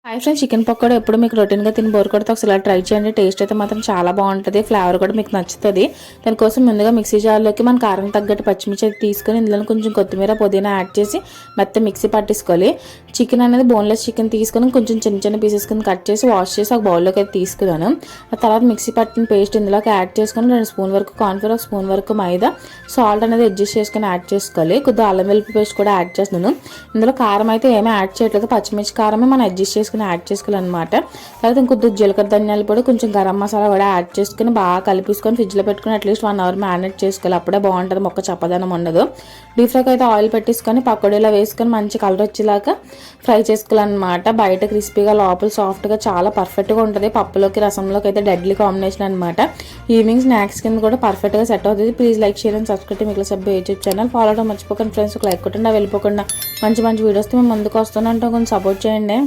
Hi friends, chicken pakoda ఎప్పుడు మీకు రొటీన్గా తిని బోర్ కొడితే ఒకసారి ట్రై చేయండి. టేస్ట్ అయితే మాత్రం చాలా బాగుంటుంది. ఫ్లేవర్ కూడా మీకు నచ్చుతుంది. దానికోసం ముందుగా మిక్సీ జార్లోకి మన కారం తగ్గట్టు పచ్చిమిర్చి తీసుకొని ఇందులో కొంచెం కొత్తిమీర పుదీనా యాడ్ చేసి మెత్త మిక్సీ పట్టేసుకోవాలి. చికెన్ అనేది బోన్లెస్ చికెన్ తీసుకొని కొంచెం చిన్న చిన్న పీసెస్ కింద కట్ చేసి వాష్ చేసి ఒక బౌల్లోకి అయితే తీసుకున్నాను. ఆ తర్వాత మిక్సీ పట్టిన పేస్ట్ ఇందులోకి యాడ్ చేసుకొని 2 స్పూన్ వరకు కార్న్ఫ్లోర్, 1 స్పూన్ వరకు మైదా, సాల్ట్ అనేది అడ్జస్ట్ చేసుకొని యాడ్ చేసుకోవాలి. కొద్దిగా అల్లం వెల్లుల్లి పేస్ట్ కూడా యాడ్ చేస్తున్నాను. ఇందులో కారం అయితే ఏమీ యాడ్ చేయట్లేదు, పచ్చిమిర్చి కారమే మనం అడ్జస్ట్ చేసుకుని యాడ్ చేసుకోవాలన్నమాట. తర్వాత ఇంకొద్ది జీలకర్ర ధనియాలు పొడి, కొంచెం గరం మసాలా కూడా యాడ్ చేసుకుని బాగా కలిపేసుకొని ఫ్రిడ్జ్లో పెట్టుకుని అట్లీస్ట్ 1 అవర్ మ్యారినేట్ చేసుకోవాలి. అప్పుడే బాగుంటుంది, మొక్క చప్పదనం ఉండదు. డీప్ ఫ్రైకి అయితే ఆయిల్ పెట్టేసుకొని పకోడీలో వేసుకొని మంచి కలర్ వచ్చేలాగా ఫ్రై చేసుకోవాలన్నమాట. బయట క్రిస్పీగా లోపల సాఫ్ట్గా చాలా పర్ఫెక్ట్గా ఉంటుంది. పప్పులోకి రసంలోకి అయితే డెడ్లీ కాంబినేషన్ అనమాట. ఈవినింగ్ స్నాక్స్ కింద కూడా పర్ఫెక్ట్గా సెట్ అవుతుంది. Please like, share and subscribe మీకు సభ్య యూట్యూబ్ ఛానల్ ఫాలో అవడం మర్చిపోకండి ఫ్రెండ్స్. ఒక లైక్ కొట్టండి, వెళ్ళిపోకుండా మంచి మంచి వీడియోస్తో మేము ముందుకు వస్తూనే ఉంటాం. కొంచెం సపోర్ట్ చేయండి.